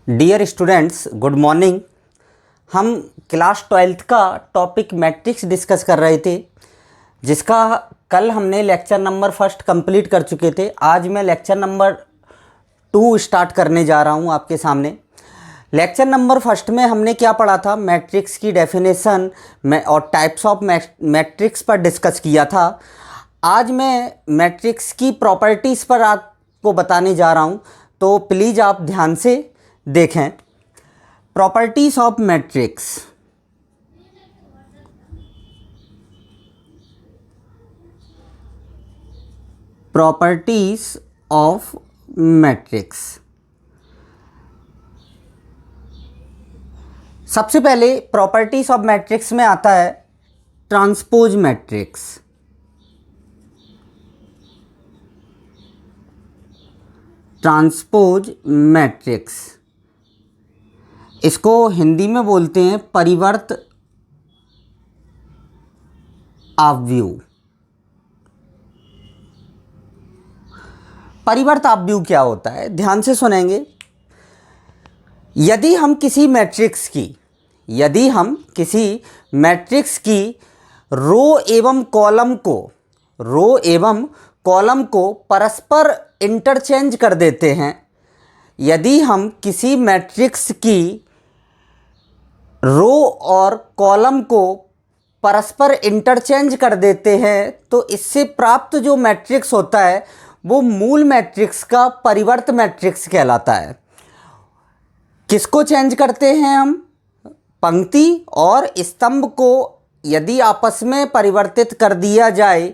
Dear students, good morning. हम class 12th का topic matrix discuss कर रहे थे, जिसका कल हमने लेक्चर नंबर फर्स्ट कंप्लीट कर चुके थे। आज मैं लेक्चर नंबर 2 स्टार्ट करने जा रहा हूं आपके सामने। लेक्चर नंबर फर्स्ट में हमने क्या पढ़ा था? मैट्रिक्स की डेफिनेशन और टाइप्स ऑफ मैट्रिक्स पर डिस्कस किया था। आज मैं मैट्रिक्स की प्रॉपर्टीज़ पर आपको बताने जा रहा हूं, तो प्लीज़ आप ध्यान से देखें। Properties of matrix. Properties of matrix. सबसे पहले प्रॉपर्टीज ऑफ मैट्रिक्स में आता है ट्रांसपोज मैट्रिक्स। ट्रांसपोज मैट्रिक्स, इसको हिंदी में बोलते हैं परिवर्त आव्यूह। परिवर्त आव्यूह क्या होता है? ध्यान से सुनेंगे। यदि हम किसी मैट्रिक्स की रो एवं कॉलम को परस्पर इंटरचेंज कर देते हैं, यदि हम किसी मैट्रिक्स की रो और कॉलम को परस्पर इंटरचेंज कर देते हैं, तो इससे प्राप्त जो मैट्रिक्स होता है वो मूल मैट्रिक्स का परिवर्त मैट्रिक्स कहलाता है। किसको चेंज करते हैं हम? पंक्ति और स्तंभ को यदि आपस में परिवर्तित कर दिया जाए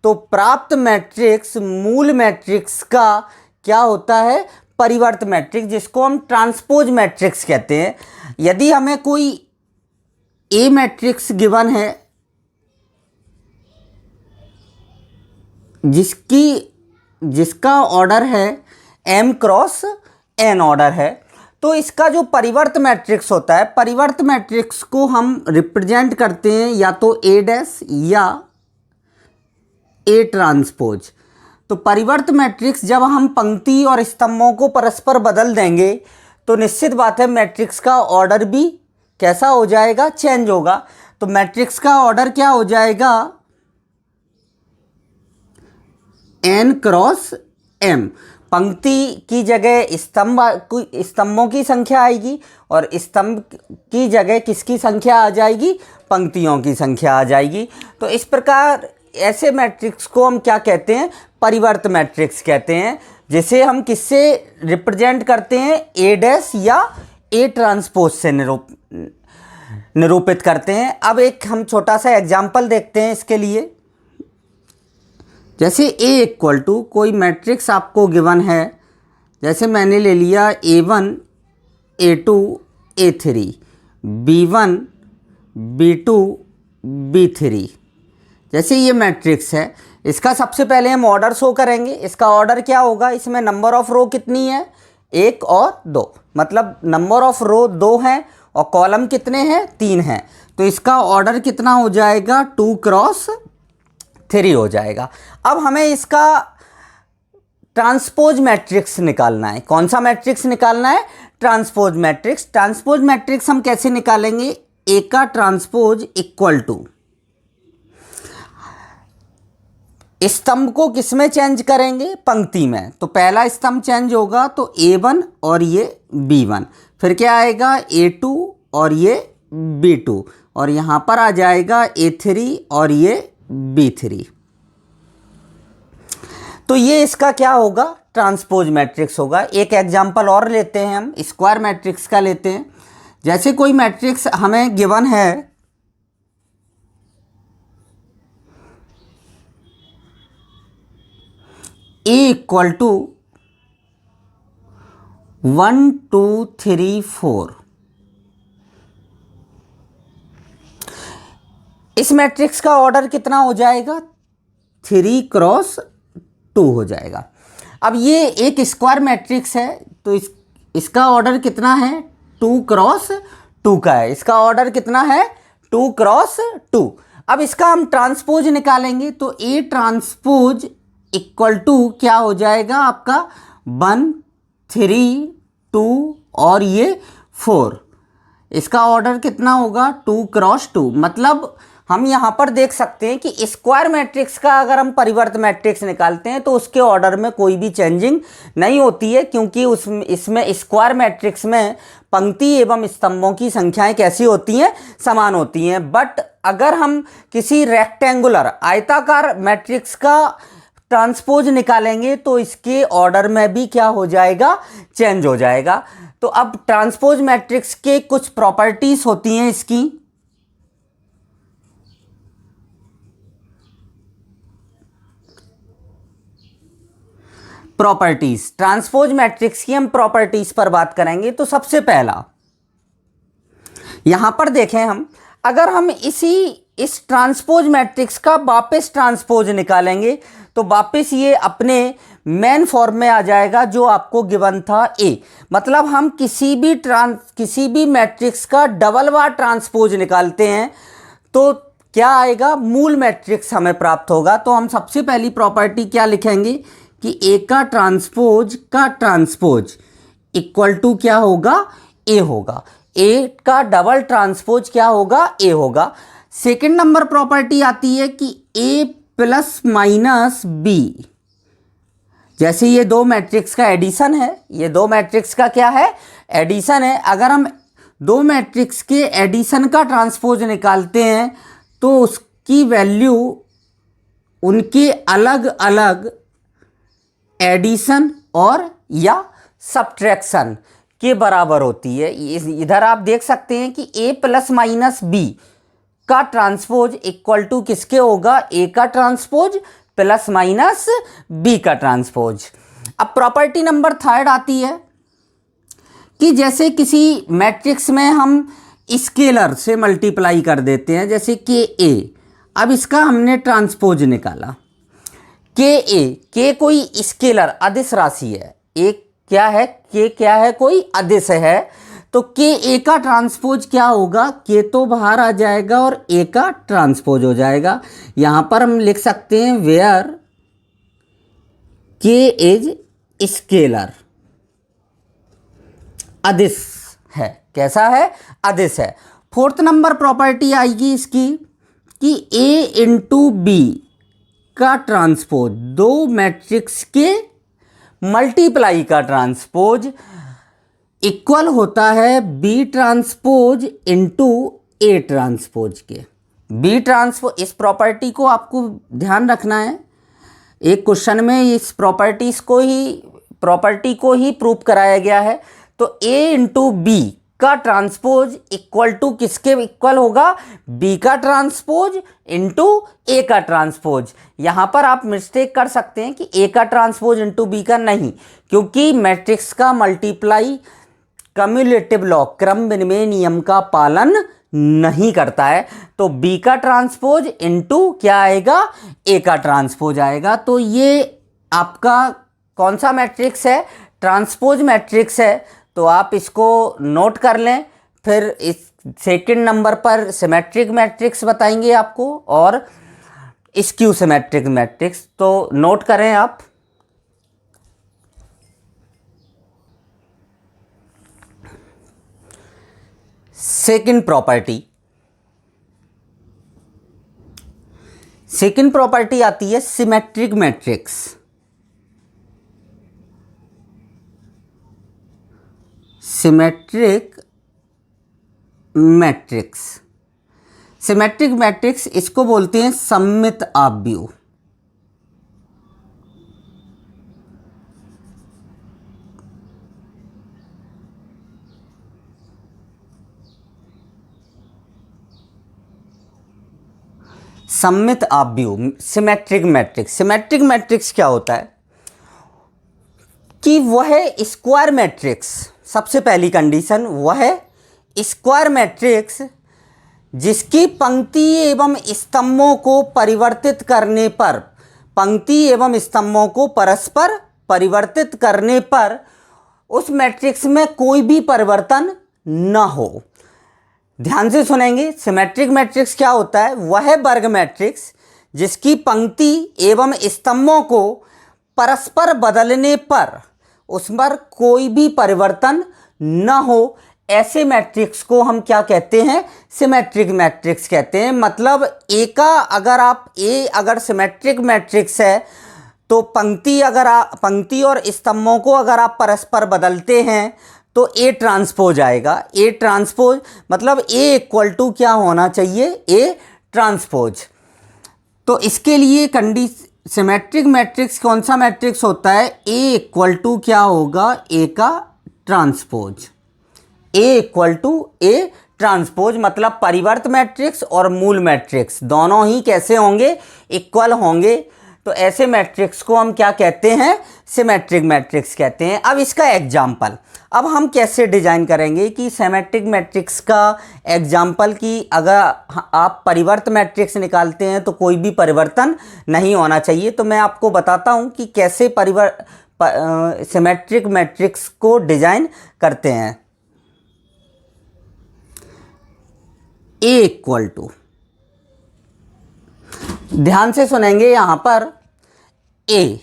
तो प्राप्त मैट्रिक्स मूल मैट्रिक्स का क्या होता है? परिवर्त मैट्रिक्स, जिसको हम ट्रांसपोज मैट्रिक्स कहते हैं। यदि हमें कोई ए मैट्रिक्स गिवन है जिसका ऑर्डर है m क्रॉस n ऑर्डर है, तो इसका जो परिवर्त मैट्रिक्स होता है, परिवर्त मैट्रिक्स को हम रिप्रेजेंट करते हैं या तो a डैश या a ट्रांसपोज। तो परिवर्त मैट्रिक्स जब हम पंक्ति और स्तंभों को परस्पर बदल देंगे तो निश्चित बात है मैट्रिक्स का ऑर्डर भी कैसा हो जाएगा? चेंज होगा। तो मैट्रिक्स का ऑर्डर क्या हो जाएगा? n cross m। पंक्ति की जगह स्तंभों की संख्या आएगी और स्तंभ की जगह किसकी संख्या आ जाएगी? पंक्तियों की संख्या आ जाएगी। तो इस प्रकार ऐसे मैट्रिक्स को हम क्या कहते हैं? परिवर्त मैट्रिक्स कहते हैं, जिसे हम किससे रिप्रेजेंट करते हैं? ए डैश या ए ट्रांसपोज से निरूपित करते हैं। अब एक हम छोटा सा एग्जाम्पल देखते हैं इसके लिए। जैसे A इक्वल टू कोई मैट्रिक्स आपको गिवन है, जैसे मैंने ले लिया A1 A2 A3 B1 B2 B3। जैसे ये मैट्रिक्स है, इसका सबसे पहले हम ऑर्डर शो करेंगे। इसका ऑर्डर क्या होगा? इसमें नंबर ऑफ रो कितनी है? 1 और 2, मतलब नंबर ऑफ रो 2 हैं और कॉलम कितने हैं? 3 हैं। तो इसका ऑर्डर कितना हो जाएगा? 2 क्रॉस 3 हो जाएगा। अब हमें इसका ट्रांसपोज मैट्रिक्स निकालना है। कौन सा मैट्रिक्स निकालना है? Transpose matrix. ट्रांसपोज मैट्रिक्स हम कैसे निकालेंगे? ए का ट्रांसपोज इक्वल टू स्तंभ को किस में चेंज करेंगे? पंक्ति में। तो पहला स्तंभ चेंज होगा तो A1 और ये B1, फिर क्या आएगा? A2 और ये B2, और यहाँ पर आ जाएगा A3 और ये B3। तो ये इसका क्या होगा? ट्रांसपोज मैट्रिक्स होगा। एक एग्जांपल और लेते हैं, हम स्क्वायर मैट्रिक्स का लेते हैं। जैसे कोई मैट्रिक्स हमें गिवन है A इक्वल टू 1 2 3 4। इस मैट्रिक्स का ऑर्डर कितना हो जाएगा? 3 क्रॉस 2 हो जाएगा। अब ये एक स्क्वायर मैट्रिक्स है, तो इसका ऑर्डर कितना है? 2 क्रॉस 2 का है। इसका ऑर्डर कितना है? 2 क्रॉस 2। अब इसका हम ट्रांसपोज निकालेंगे, तो A ट्रांसपोज इक्वल टू क्या हो जाएगा आपका? 1 3 2 और ये 4। इसका ऑर्डर कितना होगा 2 क्रॉस 2। मतलब हम यहाँ पर देख सकते हैं कि स्क्वायर मैट्रिक्स का अगर हम परिवर्त मैट्रिक्स निकालते हैं तो उसके ऑर्डर में कोई भी चेंजिंग नहीं होती है, क्योंकि इसमें स्क्वायर मैट्रिक्स में पंक्ति एवं स्तंभों की संख्याएं कैसी होती हैं, समान होती हैं। बट अगर हम किसी रेक्टेंगुलर आयताकार मैट्रिक्स का ट्रांसपोज निकालेंगे तो इसके ऑर्डर में भी क्या हो जाएगा, चेंज हो जाएगा। तो अब ट्रांसपोज मैट्रिक्स के कुछ प्रॉपर्टीज होती हैं इसकी। प्रॉपर्टीज, ट्रांसपोज मैट्रिक्स की हम प्रॉपर्टीज पर बात करेंगे। तो सबसे पहला यहां पर देखें हम, अगर हम इस ट्रांसपोज मैट्रिक्स का वापस ट्रांसपोज निकालेंगे तो वापस ये अपने मेन फॉर्म में आ जाएगा जो आपको गिवन था ए। मतलब हम किसी भी मैट्रिक्स का डबल बार ट्रांसपोज निकालते हैं तो क्या आएगा, मूल मैट्रिक्स हमें प्राप्त होगा। तो हम सबसे पहली प्रॉपर्टी क्या लिखेंगे कि ए का ट्रांसपोज इक्वल टू क्या होगा, ए होगा। ए का डबल ट्रांसपोज क्या होगा, ए होगा। सेकंड नंबर प्रॉपर्टी आती है कि ए प्लस माइनस बी, जैसे ये दो मैट्रिक्स का एडिशन है, ये दो मैट्रिक्स का क्या है, एडिशन है। अगर हम दो मैट्रिक्स के एडिशन का ट्रांसपोज निकालते हैं तो उसकी वैल्यू उनके अलग अलग एडिशन और या सब्ट्रैक्शन के बराबर होती है। इधर आप देख सकते हैं कि a प्लस माइनस बी का ट्रांसपोज इक्वल टू किसके होगा, a का ट्रांसपोज प्लस माइनस b का ट्रांसपोज। अब प्रॉपर्टी नंबर थर्ड आती है कि जैसे किसी मैट्रिक्स में हम स्केलर से मल्टीप्लाई कर देते हैं, जैसे कि a, अब इसका हमने ट्रांसपोज निकाला के कोई स्केलर अदिश राशि है, एक क्या है, के क्या है, कोई अदिश है। तो के ए का ट्रांसपोज क्या होगा, के तो बाहर आ जाएगा और ए का ट्रांसपोज हो जाएगा। यहां पर हम लिख सकते हैं वेयर के इज स्केलर, अदिश है। कैसा है, अदिश है। फोर्थ नंबर प्रॉपर्टी आएगी इसकी कि ए इंटू बी का ट्रांसपोज, दो मैट्रिक्स के मल्टीप्लाई का ट्रांसपोज इक्वल होता है B transpose into A transpose के। बी ट्रांसपोज, इस प्रॉपर्टी को आपको ध्यान रखना है, एक क्वेश्चन में इस प्रॉपर्टी को ही प्रूव कराया गया है। तो ए इंटू बी का ट्रांसपोज इक्वल टू किसके इक्वल होगा, बी का ट्रांसपोज इंटू ए का ट्रांसपोज। यहां पर आप मिस्टेक कर सकते हैं कि ए का ट्रांसपोज इंटू बी का, नहीं, क्योंकि मैट्रिक्स का मल्टीप्लाई कम्युलेटिव लॉ, क्रम विनिमय नियम का पालन नहीं करता है। तो बी का ट्रांसपोज इंटू क्या आएगा, ए का ट्रांसपोज आएगा। तो ये आपका कौन सा मैट्रिक्स है, ट्रांसपोज मैट्रिक्स है। तो आप इसको नोट कर लें। फिर इस सेकंड नंबर पर सिमेट्रिक मैट्रिक्स बताएंगे आपको और स्क्यू सिमेट्रिक मैट्रिक्स, तो नोट करें आप। सेकंड प्रॉपर्टी आती है सिमेट्रिक मैट्रिक्स। सिमेट्रिक मैट्रिक्स इसको बोलते हैं सममित आव्यूह। सममित आव्यूह सिमेट्रिक मैट्रिक्स क्या होता है कि वह स्क्वायर मैट्रिक्स, सबसे पहली कंडीशन वह स्क्वायर मैट्रिक्स जिसकी पंक्ति एवं स्तंभों को परिवर्तित करने पर, पंक्ति एवं स्तंभों को परस्पर परिवर्तित करने पर उस मैट्रिक्स में कोई भी परिवर्तन न हो। ध्यान से सुनेंगे, सिमेट्रिक मैट्रिक्स क्या होता है, वह वर्ग मैट्रिक्स जिसकी पंक्ति एवं स्तंभों को परस्पर बदलने पर उस पर कोई भी परिवर्तन न हो, ऐसे मैट्रिक्स को हम क्या कहते हैं, सिमेट्रिक मैट्रिक्स कहते हैं। मतलब ए का अगर सिमेट्रिक मैट्रिक्स है तो पंक्ति और स्तंभों को अगर आप परस्पर बदलते हैं तो ए ट्रांसपोज आएगा। ए ट्रांसपोज मतलब ए इक्वल टू क्या होना चाहिए, ए ट्रांसपोज। तो इसके लिए सिमेट्रिक मैट्रिक्स कौन सा मैट्रिक्स होता है, ए इक्वल टू क्या होगा, ए का transpose. A equal to A transpose मतलब परिवर्त मैट्रिक्स और मूल मैट्रिक्स दोनों ही कैसे होंगे, इक्वल होंगे। तो ऐसे मैट्रिक्स को हम क्या कहते हैं, सिमेट्रिक मैट्रिक्स कहते हैं। अब इसका एग्जाम्पल, अब हम कैसे डिजाइन करेंगे कि सिमेट्रिक मैट्रिक्स का एग्जाम्पल, कि अगर आप परिवर्त मैट्रिक्स निकालते हैं तो कोई भी परिवर्तन नहीं होना चाहिए। तो मैं आपको बताता हूं कि कैसे सिमेट्रिक मैट्रिक्स को डिजाइन करते हैं। ए इक्वल टू, ध्यान से सुनेंगे यहां पर, ए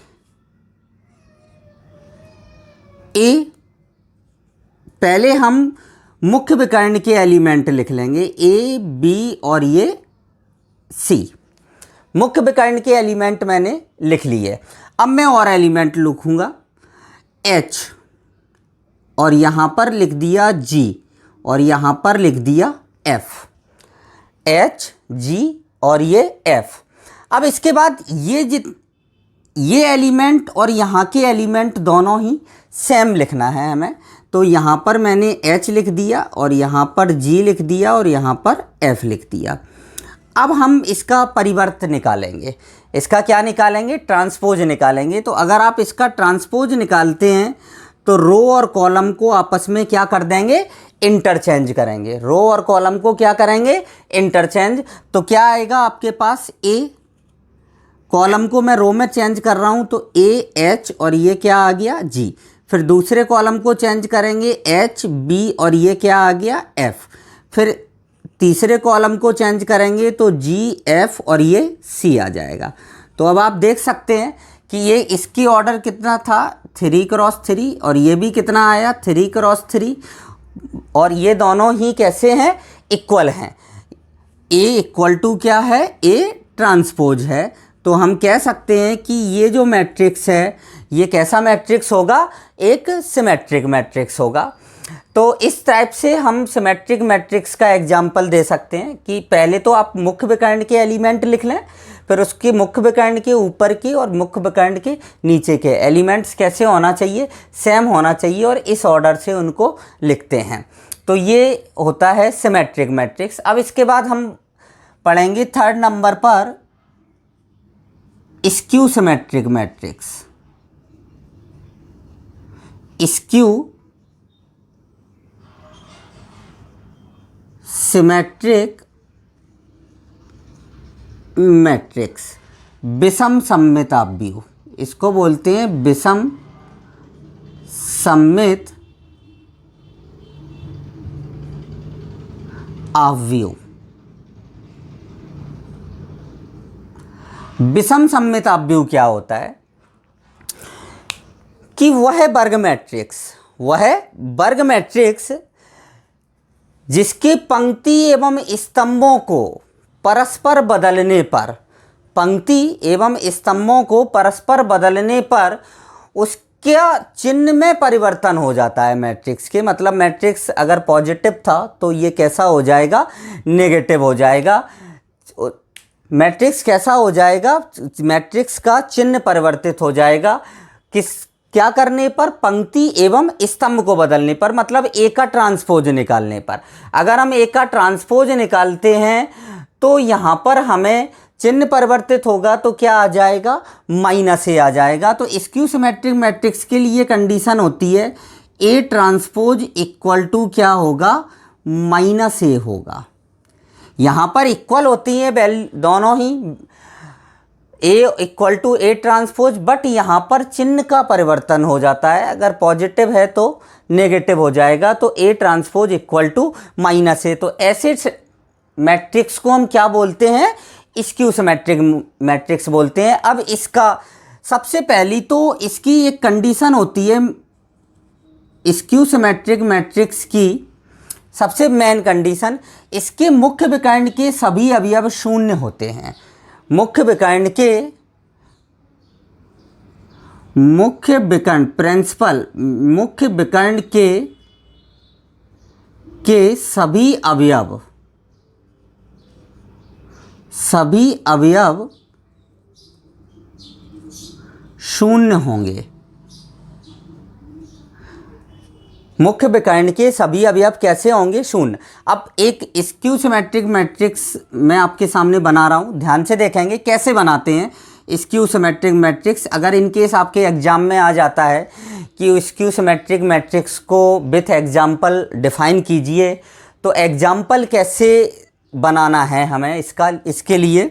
पहले हम मुख्य विकर्ण के एलिमेंट लिख लेंगे, ए बी और ये सी। मुख्य विकर्ण के एलिमेंट मैंने लिख लिए। अब मैं और एलिमेंट लिखूंगा, एच और यहां पर लिख दिया जी और यहां पर लिख दिया एफ, एच जी और ये एफ। अब इसके बाद ये एलिमेंट और यहाँ के एलिमेंट दोनों ही सेम लिखना है हमें। तो यहाँ पर मैंने H लिख दिया और यहाँ पर G लिख दिया और यहाँ पर F लिख दिया। अब हम इसका परिवर्त निकालेंगे। इसका क्या निकालेंगे, ट्रांसपोज निकालेंगे। तो अगर आप इसका ट्रांसपोज निकालते हैं तो रो और कॉलम को आपस में क्या कर देंगे, इंटरचेंज करेंगे। रो और कॉलम को क्या करेंगे, इंटरचेंज। तो क्या आएगा आपके पास, ए, कॉलम को मैं रो में चेंज कर रहा हूं तो ए एच और ये क्या आ गया, जी। फिर दूसरे कॉलम को चेंज करेंगे, एच बी और ये क्या आ गया, एफ। फिर तीसरे कॉलम को चेंज करेंगे तो जी एफ और ये सी आ जाएगा। तो अब आप देख सकते हैं कि ये इसकी ऑर्डर कितना था, 3x3 और ये भी कितना आया, 3x3। और ये दोनों ही कैसे हैं, इक्वल हैं। ए इक्वल टू क्या है, ए ट्रांसपोज है। तो हम कह सकते हैं कि ये जो मैट्रिक्स है ये कैसा मैट्रिक्स होगा, एक सिमेट्रिक मैट्रिक्स होगा। तो इस टाइप से हम सिमेट्रिक मैट्रिक्स का एग्जाम्पल दे सकते हैं कि पहले तो आप मुख्य विकर्ण के एलिमेंट लिख लें, फिर उसके मुख्य विकर्ण के ऊपर के और मुख्य विकर्ण के नीचे के एलिमेंट्स कैसे होना चाहिए, सेम होना चाहिए, और इस ऑर्डर से उनको लिखते हैं। तो ये होता है सिमेट्रिक मैट्रिक्स। अब इसके बाद हम पढ़ेंगे 3rd नंबर पर skew symmetric matrix. Skew symmetric matrix, विषम सममित आव्यूह, इसको बोलते हैं विषम सममित आव्यूह। विषम सममित आव्यूह क्या होता है कि वह वर्ग मैट्रिक्स जिसके पंक्ति एवं स्तंभों को परस्पर बदलने पर उसका चिन्ह में परिवर्तन हो जाता है मैट्रिक्स के। मतलब मैट्रिक्स अगर पॉजिटिव था तो ये कैसा हो जाएगा, नेगेटिव हो जाएगा। मैट्रिक्स कैसा हो जाएगा, मैट्रिक्स का चिन्ह परिवर्तित हो जाएगा। क्या करने पर, पंक्ति एवं स्तंभ को बदलने पर, मतलब ए का ट्रांसपोज निकालने पर। अगर हम ए का ट्रांसपोज निकालते हैं तो यहाँ पर हमें चिन्ह परिवर्तित होगा तो क्या आ जाएगा, -a आ जाएगा। तो स्क्यू सिमेट्रिक मैट्रिक्स के लिए कंडीशन होती है ए ट्रांसपोज इक्वल टू क्या होगा, -a होगा। यहाँ पर इक्वल होती है दोनों ही, A equal to A transpose, but यहाँ पर चिन्ह का परिवर्तन हो जाता है। अगर पॉजिटिव है तो नेगेटिव हो जाएगा। तो A transpose equal to -a। तो ऐसे मैट्रिक्स को हम क्या बोलते हैं, स्क्यू सिमेट्रिक मैट्रिक्स बोलते हैं। अब इसका सबसे पहली तो इसकी एक कंडीशन होती है स्क्यू सिमेट्रिक मैट्रिक्स की सबसे मेन कंडीशन, इसके मुख्य विकर्ण के सभी अवयव शून्य होते हैं। मुख्य विकर्ण प्रिंसिपल मुख्य विकर्ण के सभी अवयव शून्य होंगे। मुख्य विकर्ण के सभी अवयव कैसे होंगे? शून्य। अब एक स्क्यू सिमेट्रिक मैट्रिक्स मैं आपके सामने बना रहा हूँ, ध्यान से देखेंगे कैसे बनाते हैं स्क्यू सिमेट्रिक मैट्रिक्स। अगर इन केस आपके एग्जाम में आ जाता है कि स्क्यू सिमेट्रिक मैट्रिक्स को विथ एग्जाम्पल डिफाइन कीजिए, तो एग्जाम्पल कैसे बनाना है हमें इसके लिए,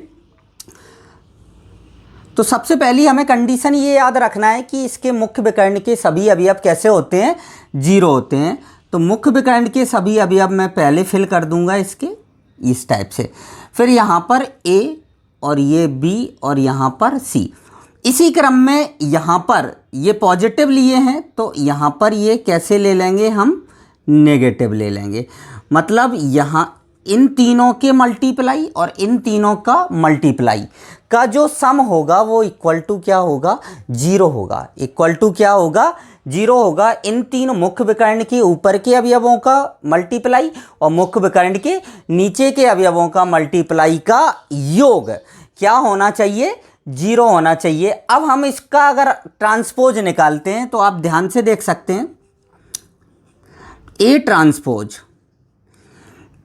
तो सबसे पहली हमें कंडीशन ये याद रखना है कि इसके मुख्य विकर्ण के सभी अवयव कैसे होते हैं? 0 होते हैं। तो मुख्य विकर्ण के सभी अवयव मैं पहले फिल कर दूंगा इसके इस टाइप से, फिर यहाँ पर A और ये B और यहाँ पर C। इसी क्रम में यहाँ पर ये पॉजिटिव लिए हैं तो यहाँ पर ये कैसे ले लेंगे? हम नेगेटिव ले लेंगे। मतलब यहाँ इन तीनों के मल्टीप्लाई और इन तीनों का मल्टीप्लाई का जो सम होगा वो इक्वल टू क्या होगा? 0 होगा। इक्वल टू क्या होगा? 0 होगा। इन तीन मुख्य विकर्ण के ऊपर के अवयवों का मल्टीप्लाई और मुख्य विकर्ण के नीचे के अवयवों का मल्टीप्लाई का योग क्या होना चाहिए? 0 होना चाहिए। अब हम इसका अगर ट्रांसपोज निकालते हैं तो आप ध्यान से देख सकते हैं, A ट्रांसपोज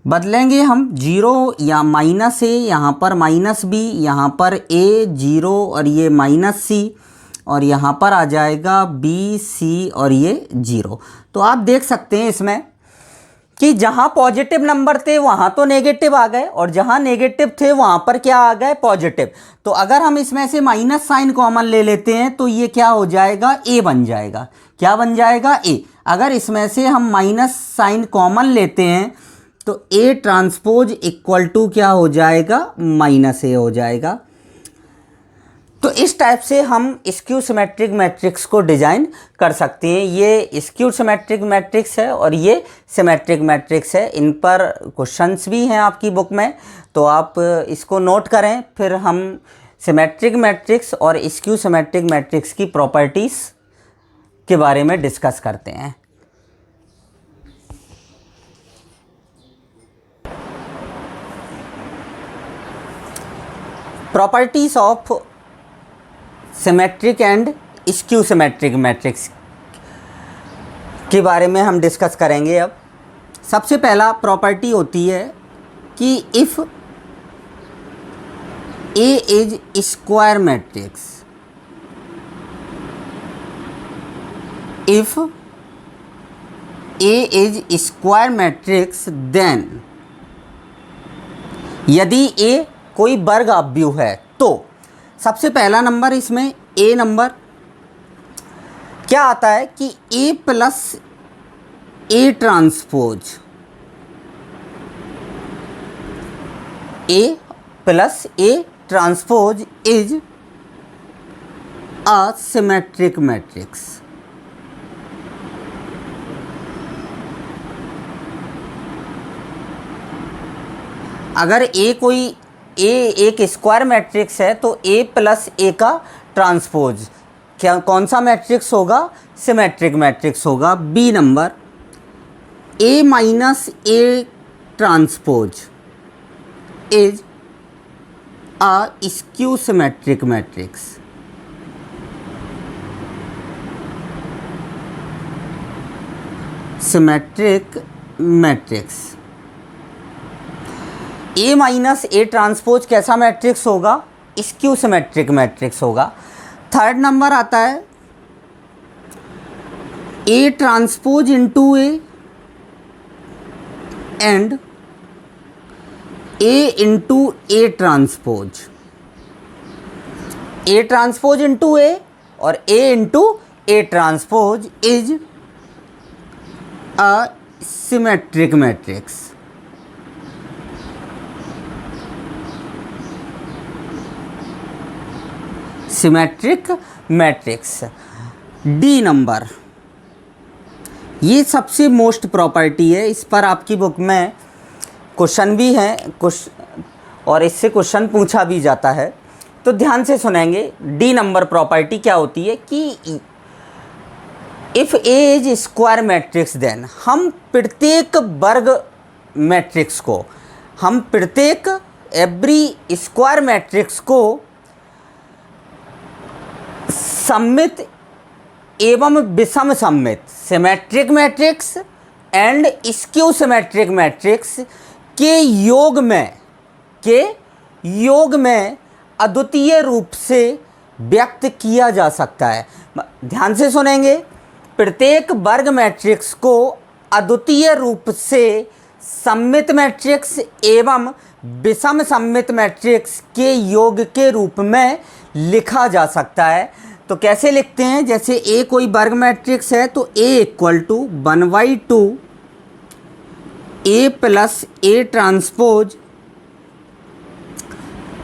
बदलेंगे हम 0 या -A, यहाँ पर -B, यहाँ पर A 0 और ये -C और यहाँ पर आ जाएगा B C और ये 0। तो आप देख सकते हैं इसमें कि जहाँ पॉजिटिव नंबर थे वहाँ तो नेगेटिव आ गए और जहाँ नेगेटिव थे वहाँ पर क्या आ गए? पॉजिटिव। तो अगर हम इसमें से माइनस साइन कॉमन ले लेते हैं तो ये क्या हो जाएगा? A बन जाएगा। क्या बन जाएगा? A। अगर इसमें से हम माइनस साइन कॉमन लेते हैं तो A ट्रांसपोज इक्वल टू क्या हो जाएगा? -A हो जाएगा। तो इस टाइप से हम स्क्यू सिमेट्रिक मैट्रिक्स को डिजाइन कर सकते हैं। ये स्क्यू सिमेट्रिक मैट्रिक्स है और ये सिमेट्रिक मैट्रिक्स है। इन पर क्वेश्चंस भी हैं आपकी बुक में, तो आप इसको नोट करें। फिर हम सिमेट्रिक मैट्रिक्स और स्क्यू सिमेट्रिक मैट्रिक्स की प्रॉपर्टीज़ के बारे में डिस्कस करते हैं। Properties of symmetric and skew symmetric matrix के बारे में हम डिस्कस करेंगे। अब सबसे पहला प्रॉपर्टी होती है कि if A is square matrix, if A is square matrix then, यदि A कोई वर्ग अवयव है तो सबसे पहला नंबर इसमें A नंबर क्या आता है कि A plus A transpose, A plus A transpose is a symmetric matrix. अगर A कोई A एक स्क्वायर मैट्रिक्स है तो A प्लस A का ट्रांसपोज क्या कौन सा मैट्रिक्स होगा? सिमेट्रिक मैट्रिक्स होगा। B number A minus A transpose is a skew symmetric matrix. Symmetric matrix A minus A transpose कैसा मैट्रिक्स होगा? स्क्यू सिमेट्रिक मैट्रिक्स होगा। थर्ड नंबर आता है A transpose into A and A into A transpose. A transpose into A और A into A transpose is a symmetric matrix. Symmetric matrix. D number ये सबसे most property है, इस पर आपकी बुक में क्वेश्चन भी है कुछ और इससे क्वेश्चन पूछा भी जाता है, तो ध्यान से सुनेंगे। डी नंबर प्रॉपर्टी क्या होती है कि if A is square matrix then हम प्रत्येक वर्ग मैट्रिक्स को, हम प्रत्येक एवरी स्क्वायर मैट्रिक्स को सममित एवं विषम सममित symmetric matrix and skew symmetric matrix के योग में अद्वितीय रूप से व्यक्त किया जा सकता है। ध्यान से सुनेंगे। प्रत्येक वर्ग मैट्रिक्स को अद्वितीय रूप से सममित मैट्रिक्स एवं विषम सममित मैट्रिक्स के योग के रूप में लिखा जा सकता है। तो कैसे लिखते हैं? जैसे ए कोई वर्ग मैट्रिक्स है तो A equal to 1/2 A plus A transpose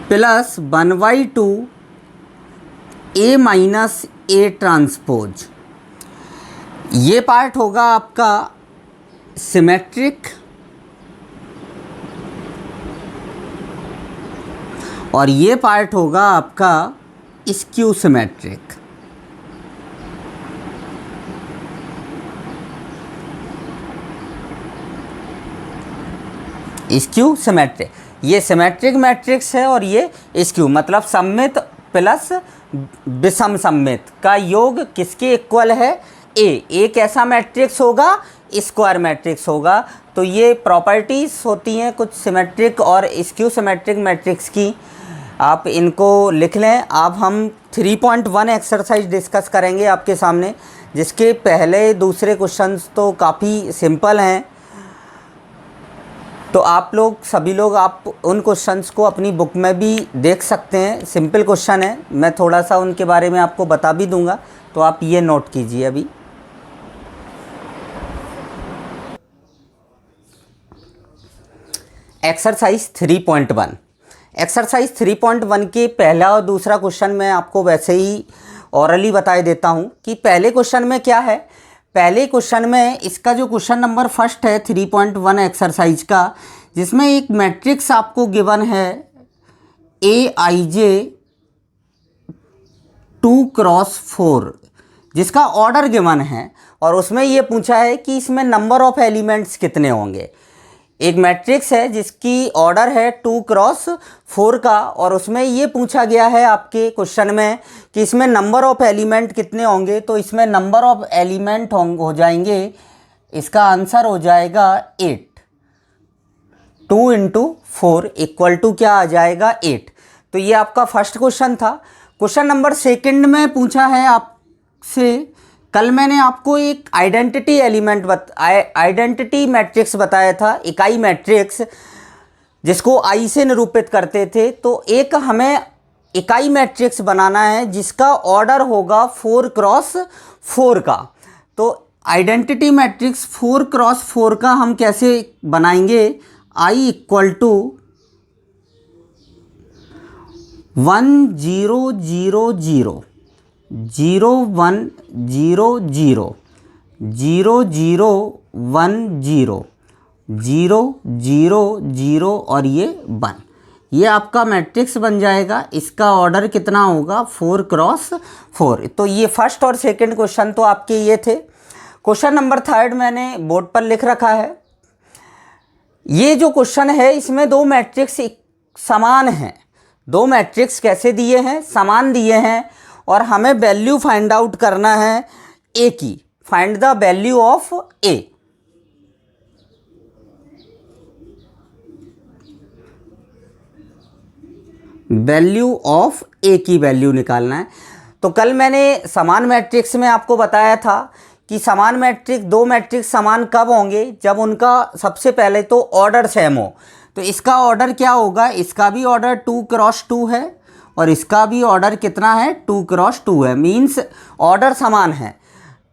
plus 1/2 A minus A transpose. ये पार्ट होगा आपका सिमेट्रिक और ये पार्ट होगा आपका स्क्यू सिमेट्रिक। स्क्यू सिमेट्रिक, ये सिमेट्रिक मैट्रिक्स है और ये स्क्यू मतलब सममित प्लस विषम सममित का योग किसके इक्वल है? ए कैसा मैट्रिक्स होगा? स्क्वायर मैट्रिक्स होगा। तो ये प्रॉपर्टीज़ होती हैं कुछ सिमेट्रिक और स्क्यू सिमेट्रिक मैट्रिक्स की, आप इनको लिख लें। अब हम 3.1 एक्सरसाइज डिस्कस करेंगे आपके सामने, जिसके पहले दूसरे क्वेश्चंस तो काफ़ी सिंपल हैं। तो आप लोग सभी लोग आप उन क्वेश्चंस को अपनी बुक में भी देख सकते हैं, सिंपल क्वेश्चन है। मैं थोड़ा सा उनके बारे में आपको बता भी दूंगा, तो आप ये नोट कीजिए अभी। एक्सरसाइज 3.1, एक्सरसाइज 3.1 के पहला और दूसरा क्वेश्चन मैं आपको वैसे ही ऑरली बता देता हूँ कि पहले क्वेश्चन में क्या है। पहले क्वेश्चन में इसका जो क्वेश्चन नंबर फर्स्ट है 3.1 एक्सरसाइज का, जिसमें एक मैट्रिक्स आपको गिवन है AIJ 2x4, जिसका ऑर्डर गिवन है और उसमें ये पूछा है कि इसमें नंबर ऑफ एलिमेंट्स कितने होंगे। एक मैट्रिक्स है जिसकी ऑर्डर है 2x4 का और उसमें ये पूछा गया है आपके क्वेश्चन में कि इसमें नंबर ऑफ एलिमेंट कितने होंगे। तो इसमें नंबर ऑफ एलिमेंट हो जाएंगे, इसका आंसर हो जाएगा 8। 2 × 4 इक्वल टू क्या आ जाएगा? 8। तो ये आपका फर्स्ट क्वेश्चन था। क्वेश्चन नंबर सेकंड में पूछा है आपसे, कल मैंने आपको एक आइडेंटिटी मैट्रिक्स बताया था, इकाई मैट्रिक्स, जिसको आई से निरूपित करते थे। तो एक हमें इकाई मैट्रिक्स बनाना है जिसका ऑर्डर होगा 4x4 का। तो आइडेंटिटी मैट्रिक्स 4x4 का हम कैसे बनाएंगे? आई इक्वल टू 1 0 0 0 0 1 0 0 0 0 1 0 0 0 0 और ये 1, ये आपका मैट्रिक्स बन जाएगा। इसका ऑर्डर कितना होगा? 4x4। तो ये फर्स्ट और सेकंड क्वेश्चन तो आपके ये थे। क्वेश्चन नंबर थर्ड मैंने बोर्ड पर लिख रखा है। ये जो क्वेश्चन है इसमें दो मैट्रिक्स समान हैं। दो मैट्रिक्स कैसे दिए हैं? समान दिए हैं और हमें वैल्यू फाइंड आउट करना है ए की। Find the value of A. Value of A की वैल्यू निकालना है। तो कल मैंने समान मैट्रिक्स में आपको बताया था कि समान मैट्रिक्स, दो मैट्रिक्स समान कब होंगे? जब उनका सबसे पहले तो ऑर्डर सेम हो। तो इसका ऑर्डर क्या होगा? इसका भी ऑर्डर 2x2 है और इसका भी ऑर्डर कितना है? 2x2 है, मीन्स ऑर्डर समान है।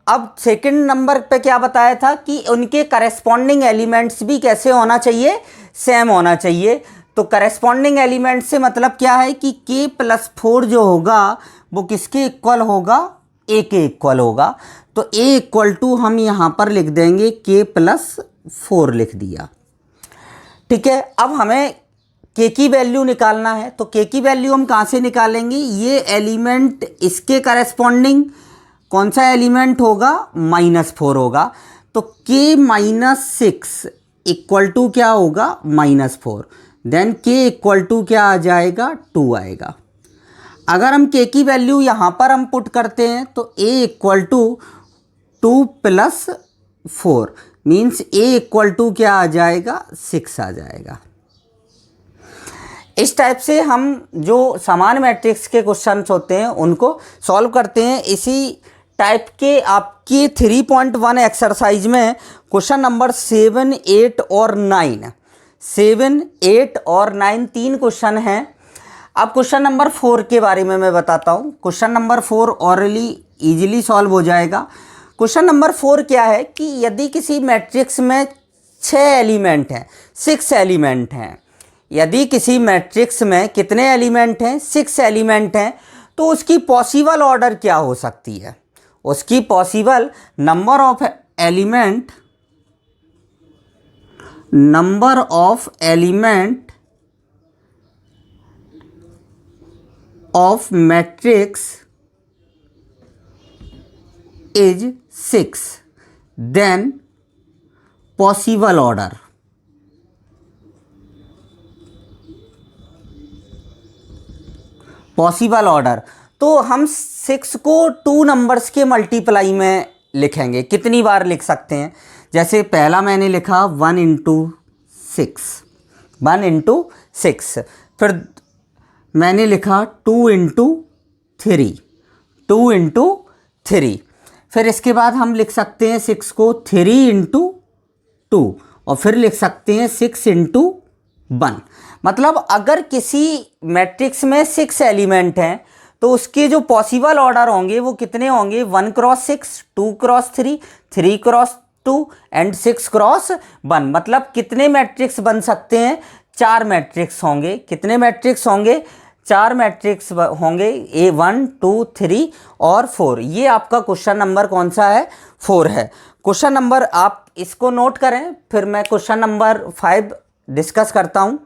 अब सेकंड नंबर पे क्या बताया था कि उनके करेस्पॉन्डिंग एलिमेंट्स भी कैसे होना चाहिए? सेम होना चाहिए। तो करेस्पॉन्डिंग एलिमेंट से मतलब क्या है कि k+4 जो होगा वो किसके इक्वल होगा? a के इक्वल होगा। तो a इक्वल टू हम यहाँ पर लिख देंगे k+4 लिख दिया। ठीक है, अब हमें k की वैल्यू निकालना है, तो k की वैल्यू हम कहाँ से निकालेंगे? ये एलिमेंट इसके करस्पॉन्डिंग कौन सा एलिमेंट होगा? -4 होगा। तो k-6 इक्वल टू क्या होगा? -4। देन k इक्वल टू क्या आ जाएगा? 2 आएगा। अगर हम k की वैल्यू यहाँ पर हम पुट करते हैं तो a equal to 2 + 4 means a equal to क्या आ जाएगा? 6 आ जाएगा। इस टाइप से हम जो समान मैट्रिक्स के क्वेश्चंस होते हैं उनको सॉल्व करते हैं। इसी टाइप के आपकी 3.1 एक्सरसाइज में क्वेश्चन नंबर 7, 8 और 9, 7, 8 और 9 तीन क्वेश्चन हैं। अब क्वेश्चन नंबर 4 के बारे में मैं बताता हूँ। Question number 4 hourly easily solve हो जाएगा। क्वेश्चन नंबर 4 क्या है कि यदि किसी मैट्रिक्स में 6 एलिमेंट हैं, 6 एलिमेंट हैं, यदि किसी मैट्रिक्स में कितने एलिमेंट हैं? 6 एलिमेंट हैं, तो उसकी पॉसिबल ऑर्डर क्या हो सकती है? उसकी possible number of element of matrix is 6, then possible order तो हम 6 को 2 नंबर्स के मल्टीप्लाई में लिखेंगे। कितनी बार लिख सकते हैं? जैसे पहला मैंने लिखा 1 × 6, फिर मैंने लिखा 2 × 3, फिर इसके बाद हम लिख सकते हैं 6 को 3 × 2 और फिर लिख सकते हैं 6 × 1। मतलब अगर किसी मैट्रिक्स में 6 एलिमेंट हैं तो उसके जो पॉसिबल ऑर्डर होंगे वो कितने होंगे? 1 × 6, 2 × 3, 3 × 2 एंड 6 × 1। मतलब कितने मैट्रिक्स बन सकते हैं? 4 मैट्रिक्स होंगे। कितने मैट्रिक्स होंगे? 4 मैट्रिक्स होंगे, A1, 2, 3 और 4। ये आपका क्वेश्चन नंबर कौन सा है? 4 है। क्वेश्चन नंबर आप इसको नोट करें, फिर मैं क्वेश्चन नंबर 5 डिस्कस करता हूँ।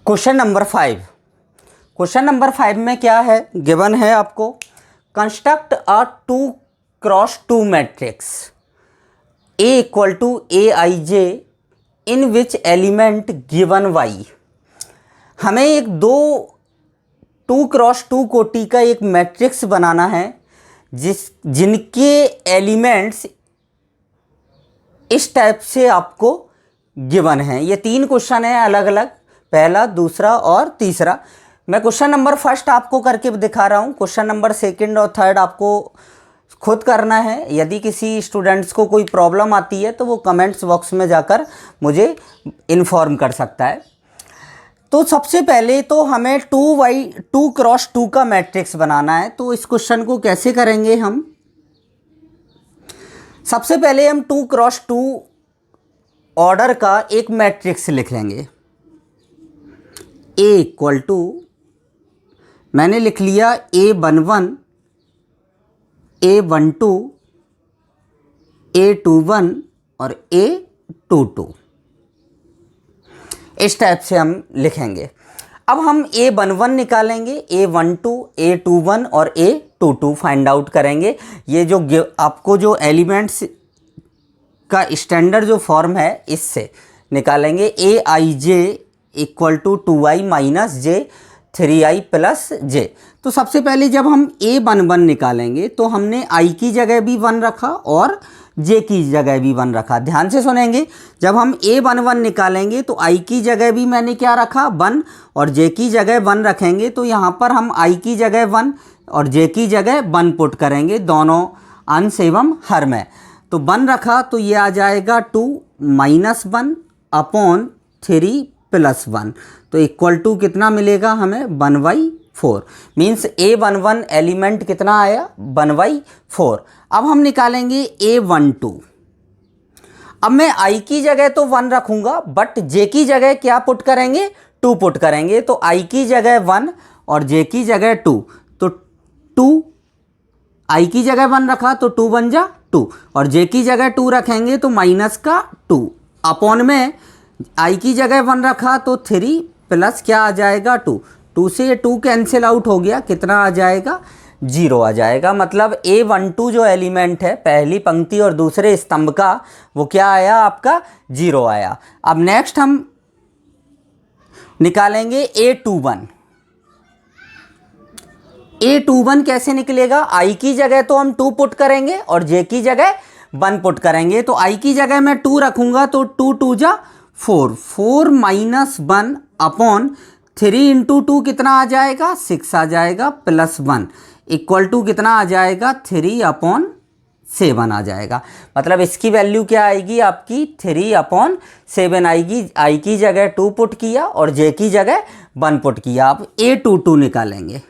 क्वेश्चन नंबर 5 में क्या है? गिवन है आपको, construct a 2 × 2 matrix A equal to Aij in which element given y। हमें एक 2 × 2 कोटि का एक मैट्रिक्स बनाना है जिनके एलिमेंट्स इस टाइप से आपको गिवन है। ये 3 क्वेश्चन हैं अलग अलग, पहला, दूसरा और तीसरा। मैं क्वेश्चन नंबर 1 आपको करके दिखा रहा हूँ। क्वेश्चन नंबर 2 और 3 आपको खुद करना है। यदि किसी स्टूडेंट्स को कोई प्रॉब्लम आती है तो वो कमेंट्स बॉक्स में जाकर मुझे इन्फॉर्म कर सकता है। तो सबसे पहले तो हमें 2 × 2 का मैट्रिक्स बनाना है। तो इस क्वेश्चन को कैसे करेंगे हम? सबसे पहले हम 2 × 2 ऑर्डर का एक मैट्रिक्स लिख लेंगे। A इक्वल टू मैंने लिख लिया A11, A12, A21 और A22। इस टाइप से हम लिखेंगे। अब हम A11 निकालेंगे, A12, A21 और A22 फाइंड आउट करेंगे। ये जो आपको जो एलिमेंट्स का स्टैंडर्ड जो फॉर्म है इससे निकालेंगे। Aij equal to 2i - j 3i + j। तो सबसे पहले जब हम A11 निकालेंगे तो हमने i की जगह भी 1 रखा और j की जगह भी 1 रखा। ध्यान से सुनेंगे, जब हम A11 निकालेंगे तो i की जगह भी मैंने क्या रखा? 1 और j की जगह 1 रखेंगे। तो यहाँ पर हम i की जगह 1 और j की जगह 1 पुट करेंगे दोनों अंश एवं हर में। तो 1 रखा तो ये आ जाएगा 2 - 1 अपॉन 3 + 1। तो इक्वल टू कितना मिलेगा हमें? 1/4। मीन्स A11 एलिमेंट कितना आया? 1/4। अब हम निकालेंगे A12। अब मैं i की जगह तो 1 रखूंगा बट j की जगह क्या पुट करेंगे? 2 पुट करेंगे तो i की जगह 1 और j की जगह 2, तो 2 i की जगह 1 रखा तो 2 बन जा 2, और j की जगह 2 रखेंगे तो माइनस का 2, अपॉन में i की जगह 1 रखा तो 3 प्लस क्या आ जाएगा 2, 2 से ये 2 कैंसिल आउट हो गया, कितना आ जाएगा 0 आ जाएगा। मतलब A12 जो एलिमेंट है पहली पंक्ति और दूसरे स्तंभ का, वो क्या आया आपका 0 आया। अब नेक्स्ट हम निकालेंगे A21। A21 कैसे निकलेगा, i की जगह तो हम 2 पुट करेंगे और j की जगह 1 पुट करेंगे, तो i की जगह मैं 2 रखूंगा तो 2 2 जा 4, 4 माइनस 1 अपॉन 3 इंटू 2 कितना आ जाएगा 6 आ जाएगा, प्लस 1 इक्वल टू कितना आ जाएगा 3 अपॉन 7 आ जाएगा। मतलब इसकी वैल्यू क्या आएगी आपकी 3 अपॉन 7 आएगी। i की जगह 2 पुट किया और j की जगह 1 पुट किया। अब A22 निकालेंगे।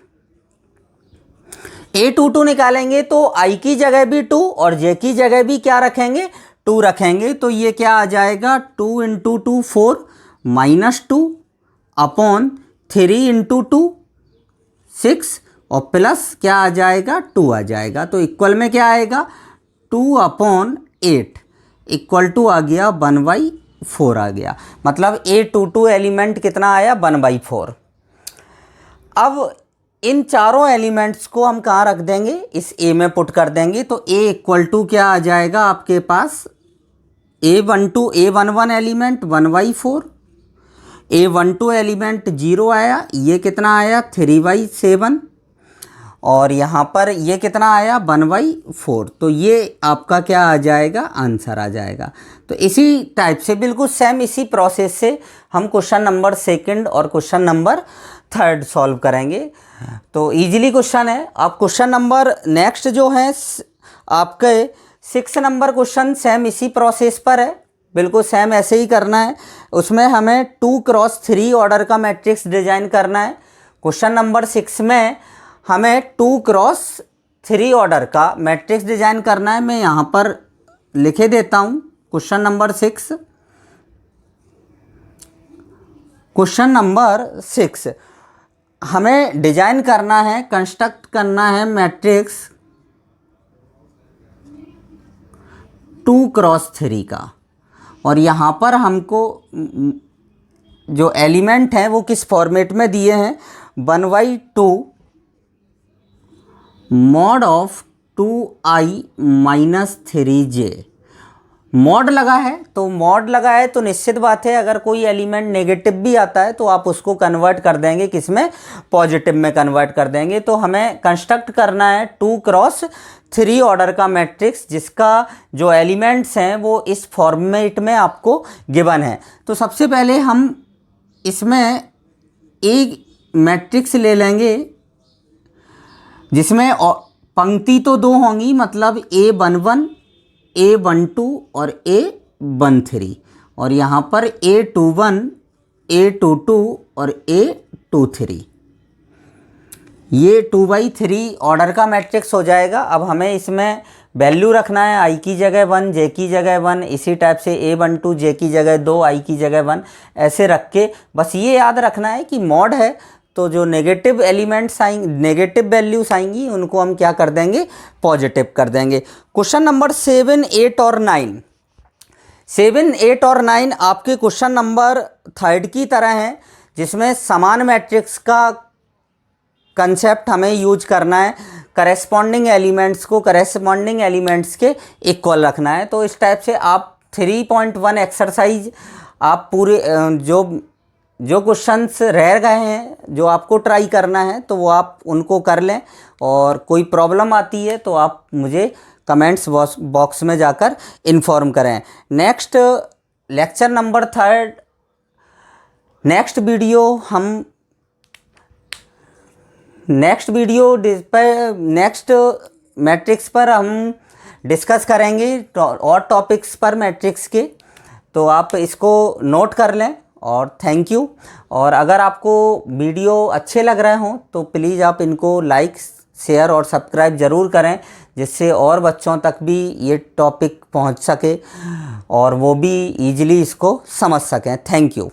A22 निकालेंगे तो i की जगह भी 2 और j की जगह भी क्या रखेंगे 2 रखेंगे, तो ये क्या आ जाएगा 2 इंटू 2 4 माइनस 2 अपॉन 3 इंटू 2 6 और प्लस क्या आ जाएगा 2 आ जाएगा, तो इक्वल में क्या आएगा 2 अपॉन 8 इक्वल टू आ गया 1/4 आ गया। मतलब A22 एलिमेंट कितना आया 1/4। अब इन चारों एलिमेंट्स को हम कहाँ रख देंगे, इस A में पुट कर देंगे, तो A इक्वल टू क्या आ जाएगा आपके पास A11 एलिमेंट 1/4, A12 एलिमेंट 0 आया, ये कितना आया 3/7 और यहाँ पर ये कितना आया 1/4, तो ये आपका क्या आ जाएगा आंसर आ जाएगा। तो इसी टाइप से बिल्कुल सेम इसी प्रोसेस से हम क्वेश्चन नंबर 2 और क्वेश्चन नंबर 3 सॉल्व करेंगे। तो इजीली क्वेश्चन है। अब क्वेश्चन नंबर नेक्स्ट जो है आपके 6 नंबर क्वेश्चन सेम इसी प्रोसेस पर है, बिल्कुल सेम ऐसे ही करना है। उसमें हमें 2x3 ऑर्डर का मैट्रिक्स डिजाइन करना है। क्वेश्चन नंबर 6 में हमें 2x3 ऑर्डर का मैट्रिक्स डिजाइन करना है। मैं यहाँ पर लिखे देता हूँ क्वेश्चन नंबर 6। क्वेश्चन नंबर 6 हमें डिजाइन करना है, कंस्ट्रक्ट करना है मैट्रिक्स 2x3 का, और यहाँ पर हमको जो एलिमेंट हैं वो किस फॉर्मेट में दिए हैं 1/2 mod of 2i minus 3j। Mod लगा है तो निश्चित बात है अगर कोई एलिमेंट नेगेटिव भी आता है तो आप उसको कन्वर्ट कर देंगे, किसमें पॉजिटिव में कन्वर्ट कर देंगे। तो हमें कंस्ट्रक्ट करना है 2x3 ऑर्डर का मैट्रिक्स जिसका जो एलिमेंट्स हैं वो इस फॉर्मेट में आपको गिवन है। तो सबसे पहले हम इसमें एक मैट्रिक्स ले लेंगे जिसमें पंक्ति तो 2 होंगी, मतलब A11 A12 और A13, और यहाँ पर A21 A22 और A23, ये 2/3 ऑर्डर का मैट्रिक्स हो जाएगा। अब हमें इसमें वैल्यू रखना है i की जगह 1 j की जगह 1, इसी टाइप से A12 j की जगह 2 i की जगह 1 ऐसे रख के बस ये याद रखना है कि मॉड है तो जो नेगेटिव एलिमेंट्स आएंगे, नेगेटिव वैल्यूज आएंगी उनको हम क्या कर देंगे पॉजिटिव कर देंगे। क्वेश्चन नंबर 7, 8 और 9, 7, 8 और 9 आपके क्वेश्चन नंबर 3 की तरह हैं जिसमें समान मैट्रिक्स का कंसेप्ट हमें यूज करना है। करेस्पॉन्डिंग एलिमेंट्स को करेस्पॉन्डिंग एलिमेंट्स के इक्वल रखना है। तो इस टाइप से आप 3.1 एक्सरसाइज आप पूरे जो क्वेश्चंस रह गए हैं जो आपको ट्राई करना है तो वो आप उनको कर लें, और कोई प्रॉब्लम आती है तो आप मुझे कमेंट्स बॉक्स में जाकर इन्फॉर्म करें। Next lecture number 3 next matrix पर हम डिस्कस करेंगे और टॉपिक्स पर मैट्रिक्स के, तो आप इसको नोट कर लें। और थैंक यू। और अगर आपको वीडियो अच्छे लग रहे हों तो प्लीज़ आप इनको लाइक शेयर और सब्सक्राइब ज़रूर करें जिससे और बच्चों तक भी ये टॉपिक पहुंच सके और वो भी इजीली इसको समझ सकें। Thank you.